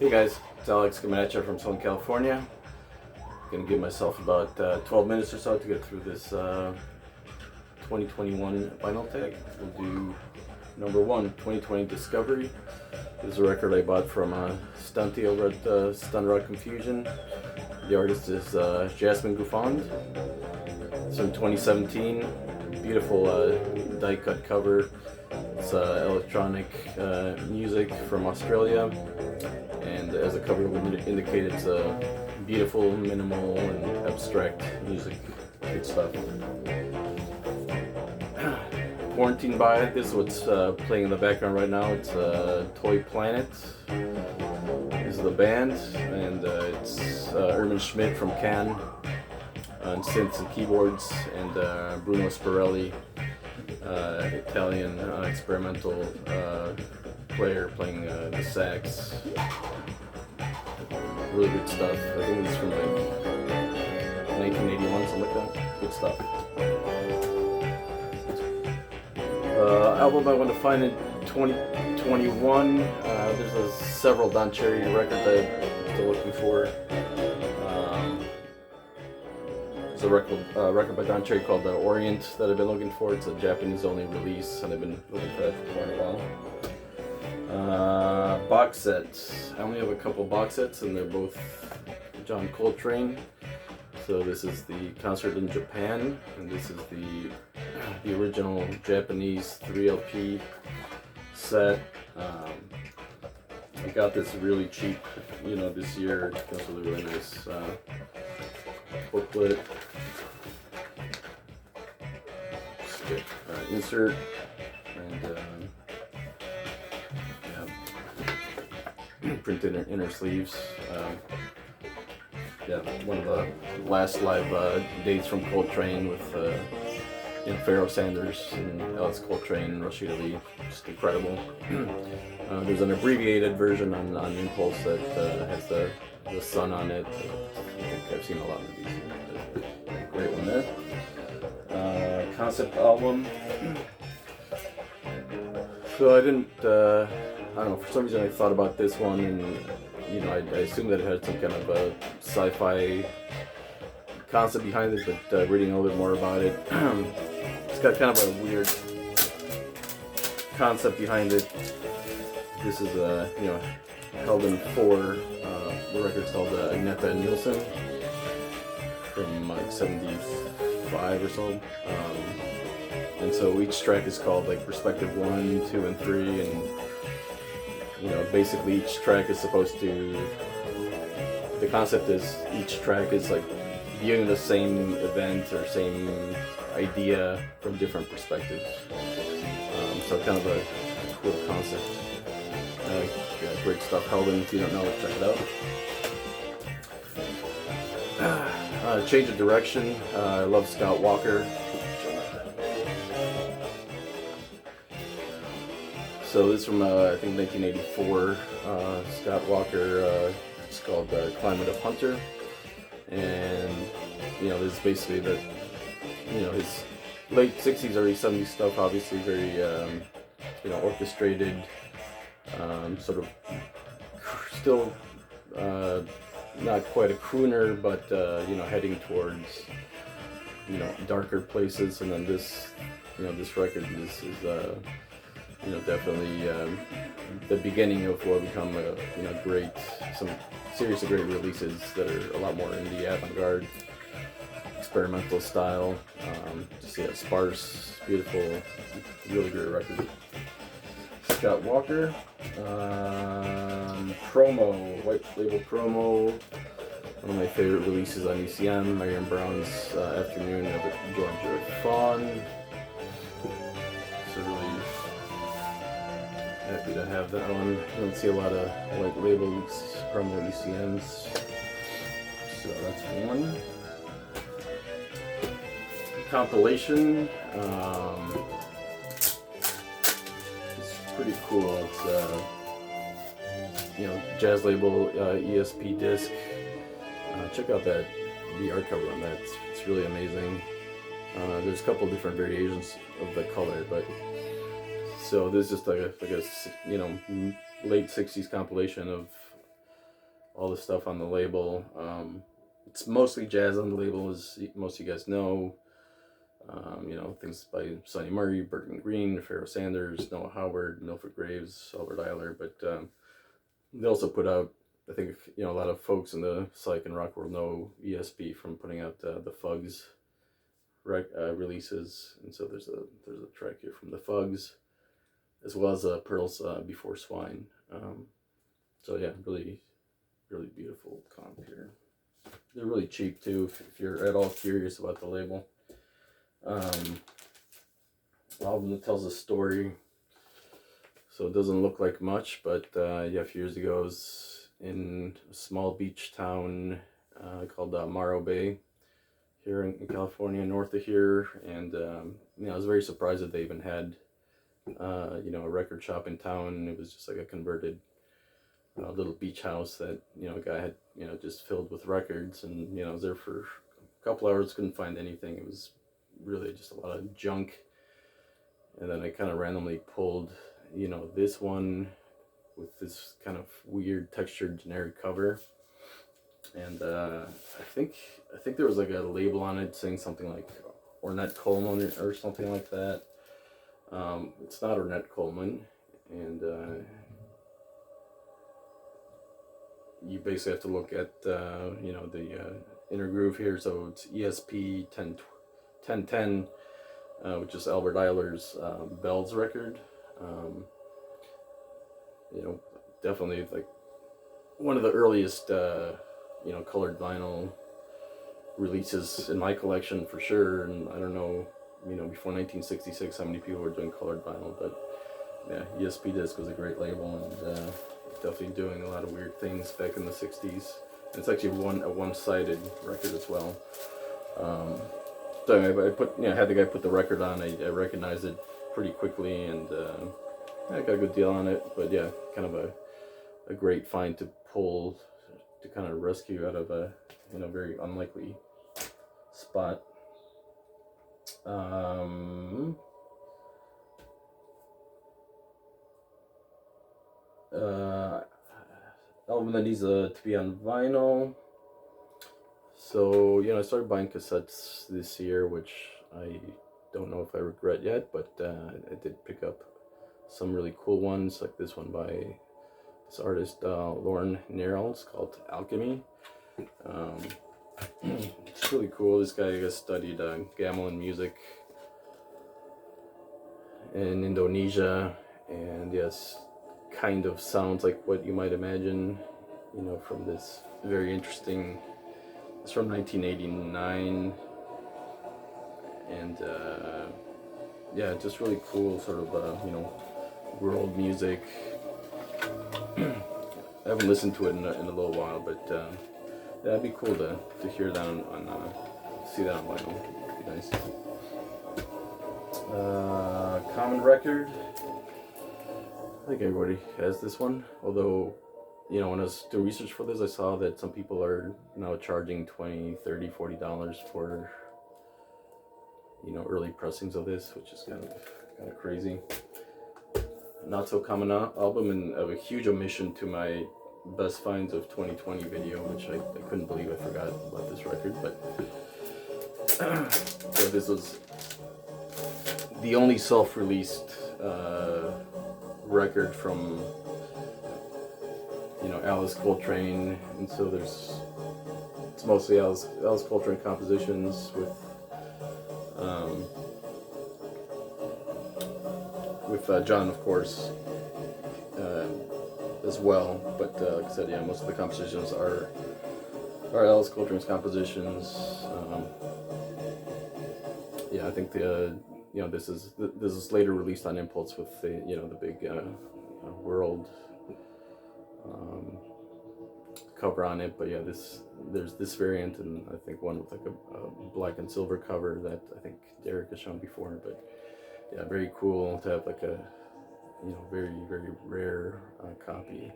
Hey guys, it's Alex coming at you from Southern California. Gonna give myself about 12 minutes or so to get through this 2021 vinyl tag. We'll do number one, 2020 Discovery. This is a record I bought from Stunty over at Stun Rock Confusion. The artist is Jasmine Gouffand. It's from 2017. Beautiful die cut cover. It's electronic music from Australia, and as the cover would indicate, it's beautiful, minimal, and abstract music. Good stuff. Quarantine by. This is what's playing in the background right now. It's Toy Planet. This is the band, and it's Ermin Schmidt from Cannes on synths and keyboards, and Bruno Spirelli, Italian experimental player, playing the sax. Really good stuff. I think it's from like 1981, something like that. Good stuff. Album I want to find in 2021. There's several Don Cherry records that I'm still looking for. There's a record by Don Cherry called Orient that I've been looking for. It's a Japanese only release, and I've been looking for that for quite a while. Box sets. I only have a couple box sets, and they're both John Coltrane. So this is the Concert in Japan, and this is the original Japanese 3LP set. I got this really cheap, this year. It comes with a really nice booklet. Stick insert, and printed inner sleeves. One of the last live dates from Coltrane with Pharoah Sanders and Alex Coltrane and Rashida Lee. Just incredible. There's an abbreviated version on Impulse that has the sun on it. I think I've seen a lot of these. Great one there. Concept album. So I didn't, I don't know, for some reason I thought about this one, and I assumed that it had some kind of a sci-fi concept behind it, but reading a little bit more about it, it's got kind of a weird concept behind it. This is held in 4. The record's called Agnetha and Nielsen from like 75 or so. And so each track is called like Perspective 1, 2, and 3, and basically each track is supposed to, the concept is each track is like viewing the same event or same idea from different perspectives. So kind of a cool concept. Great stuff. Helden, if you don't know it, check it out. Change of direction. I love Scott Walker. So this is from I think 1984. Scott Walker. It's called Climate of Hunter, and this is basically his late 60s, early 70s stuff. Obviously very orchestrated, sort of still not quite a crooner, but heading towards darker places. And then this record is definitely the beginning of what will become some seriously great releases that are a lot more in the avant-garde, experimental style. Just sparse, beautiful, really great record. Scott Walker. Promo, white label promo. One of my favorite releases on ECM, Marion Brown's Afternoon of Georgia Fawn. So really happy to have that one. I don't see a lot of white label promo ECMs. So that's one. Compilation. It's pretty cool. It's jazz label ESP-Disk. Check out the art cover on that. It's really amazing. There's a couple different variations of the color, but so this is just like a late 60s compilation of all the stuff on the label. It's mostly jazz on the label, as most of you guys know. You know, things by Sonny Murray, Burton Green, Pharoah Sanders, Noah Howard, Milford Graves, Albert Eiler. But they also put out, I think, you know, a lot of folks in the psych and rock world know ESP from putting out the Fugs releases. And so there's a track here from the Fugs, as well as Pearl's Before Swine. So yeah, really, really beautiful comp here. They're really cheap too, if you're at all curious about the label. Album that tells a story. So it doesn't look like much, but yeah, a few years ago I was in a small beach town called Morro Bay here in California, north of here, and you know, I was very surprised that they even had you know, a record shop in town. It was just like a converted little beach house that, you know, a guy had, you know, just filled with records, and you know, I was there for a couple hours, couldn't find anything. It was really just a lot of junk. And then I kind of randomly pulled, you know, this one with this kind of weird textured generic cover, and I think there was like a label on it saying something like Ornette Coleman or something like that. It's not Ornette Coleman, and you basically have to look at you know, the inner groove here. So it's ESP-1010, which is Albert Eiler's Bells record. You know, definitely like one of the earliest you know, colored vinyl releases in my collection for sure. And I don't know, you know, before 1966 how many people were doing colored vinyl, but yeah, ESP-Disk was a great label, and definitely doing a lot of weird things back in the 60s. And it's actually a one-sided record as well. So I put, you know, had the guy put the record on. I recognized it pretty quickly, and I got a good deal on it. But yeah, kind of a great find to pull, to kind of rescue out of a, you know, very unlikely spot. Album that needs to be on vinyl. So, you know, I started buying cassettes this year, which I don't know if I regret yet, but I did pick up some really cool ones, like this one by this artist Lauren Nerl. It's called Alchemy. It's really cool. This guy, I guess, studied gamelan music in Indonesia, and yes, kind of sounds like what you might imagine, you know, from this very interesting. It's from 1989, and yeah, just really cool sort of you know, world music. I haven't listened to it in a little while, but yeah, it'd be cool to hear that on see that on vinyl. It'd be nice. Common Record. I think everybody has this one, although, you know, when I was doing research for this, I saw that some people are now charging $20, $30, $40 for, you know, early pressings of this, which is kind of crazy. Not So Common album, and of a huge omission to my best finds of 2020 video, which I couldn't believe I forgot about this record. But so this was the only self-released record from, you know, Alice Coltrane, and so it's mostly Alice Coltrane compositions with John, of course, as well. But like I said, yeah, most of the compositions are Alice Coltrane's compositions. Yeah, I think you know, this is later released on Impulse with the, you know, the big world cover on it. But yeah, there's this variant, and I think one with like a black and silver cover that I think Derek has shown before. But yeah, very cool to have like a, you know, very, very rare copy.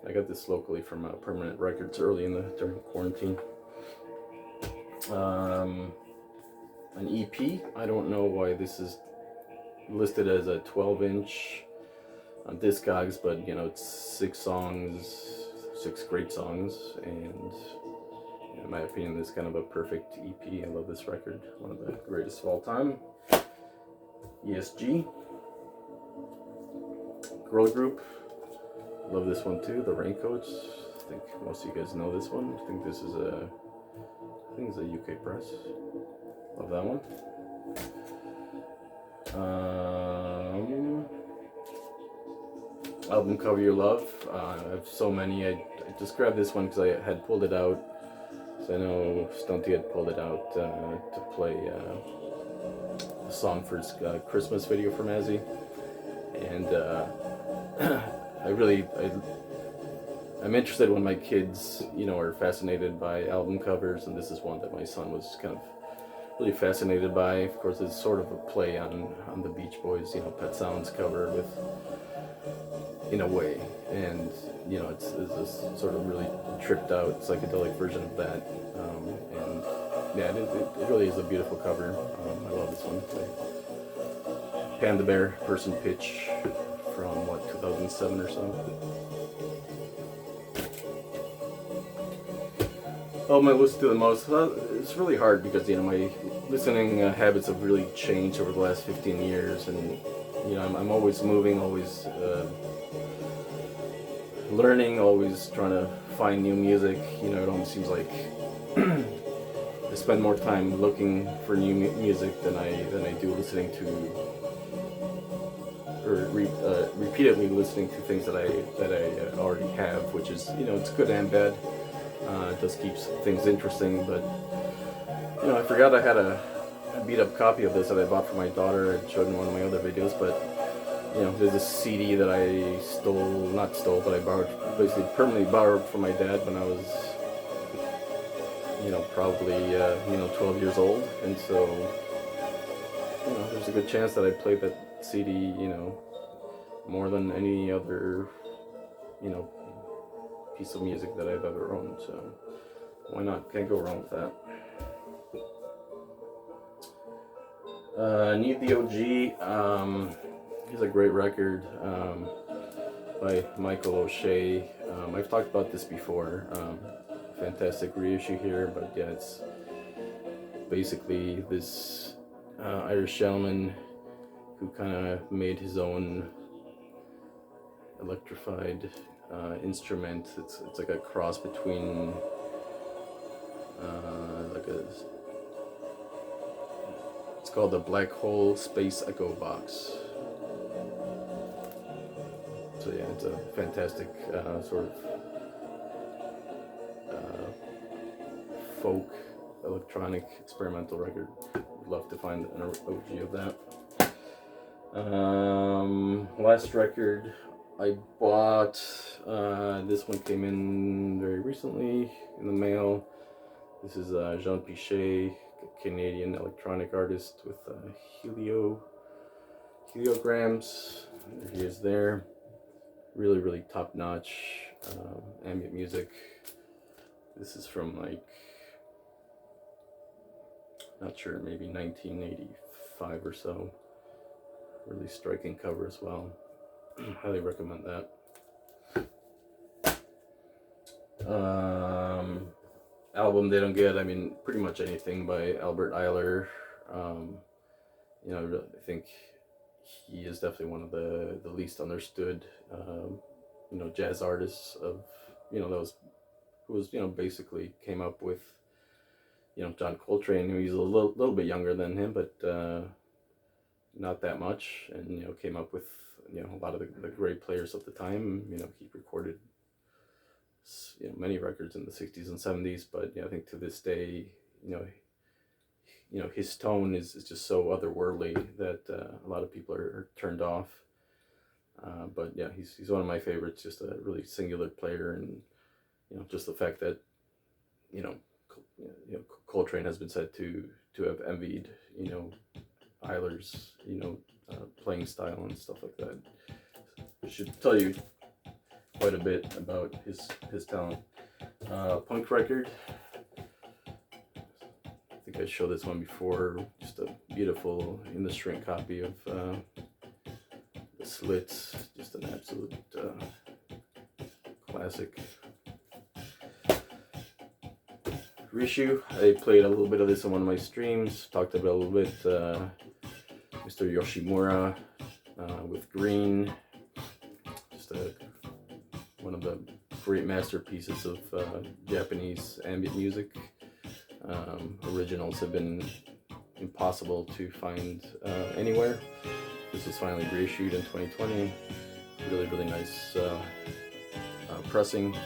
I got this locally from Permanent Records early during quarantine. An EP. I don't know why this is listed as a 12-inch on Discogs, but you know, it's 6 songs, 6 great songs, and in my opinion, this is kind of a perfect EP. I love this record, one of the greatest of all time. ESG, girl group, love this one too. The Raincoats, I think most of you guys know this one. I think this is a UK press. Love that one. Album Cover Your Love. I have so many. I just grabbed this one because I had pulled it out. So I know Stunty had pulled it out to play a song for his Christmas video for Mazzy. And I'm interested when my kids, are fascinated by album covers, and this is one that my son was kind of really fascinated by. Of course, it's sort of a play on the Beach Boys, Pet Sounds cover with, in a way, and it's this sort of really tripped out psychedelic version of that, and yeah, it really is a beautiful cover. I love this one. Pan the Bear Person Pitch from 2007 or so. I listen to the most. It's really hard because my listening habits have really changed over the last 15 years, and I'm always moving, always learning, always trying to find new music. It almost seems like I spend more time looking for new music than I do listening to, or repeatedly listening to things that I already have, which is it's good and bad. It does keep things interesting, but I forgot I had a beat up copy of this that I bought for my daughter. I showed in one of my other videos, but there's this CD that I but I borrowed, basically permanently borrowed from my dad when I was probably 12 years old, and so there's a good chance that I played that CD more than any other piece of music that I've ever owned, so why not? Can't go wrong with that. Need the OG. He's a great record by Michael O'Shea. I've talked about this before. Fantastic reissue here, but yeah, it's basically this Irish gentleman who kind of made his own electrified instrument. It's like a cross between it's called the Black Hole Space Echo Box. So yeah, it's a fantastic sort of folk electronic experimental record. Would love to find an OG of that. Last record I bought, this one came in very recently in the mail. This is Jean Pichet, a Canadian electronic artist with heliograms. There he is there. Really, really top-notch ambient music. This is from not sure, maybe 1985 or so. Really striking cover as well. Highly recommend that. Album they don't get, pretty much anything by Albert Eiler. I think he is definitely one of the least understood, jazz artists of, those who was, basically came up with, John Coltrane, who he's a little bit younger than him, but not that much, and came up with a lot of the great players of the time. He recorded many records in the 60s and 70s, but I think to this day, his tone is just so otherworldly that a lot of people are turned off. But yeah, he's one of my favorites. Just a really singular player, and just the fact that Coltrane has been said to have envied Eiler's playing style and stuff like that. It should tell you quite a bit about his talent. Punk record. I think I showed this one before. Just a beautiful in the shrink copy of the Slits. Just an absolute classic. reissue. I played a little bit of this on one of my streams, talked about a little bit Mr. Yoshimura with Green, just one of the great masterpieces of Japanese ambient music. Originals have been impossible to find anywhere. This was finally reissued in 2020. Really, really nice pressing.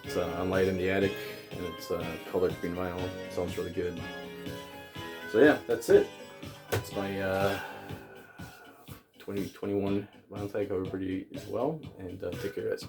It's on Light in the Attic, and it's colored green vinyl. It sounds really good. So yeah, that's it. That's my 2021 vinyl tag. Hope everybody is well, and take care, guys.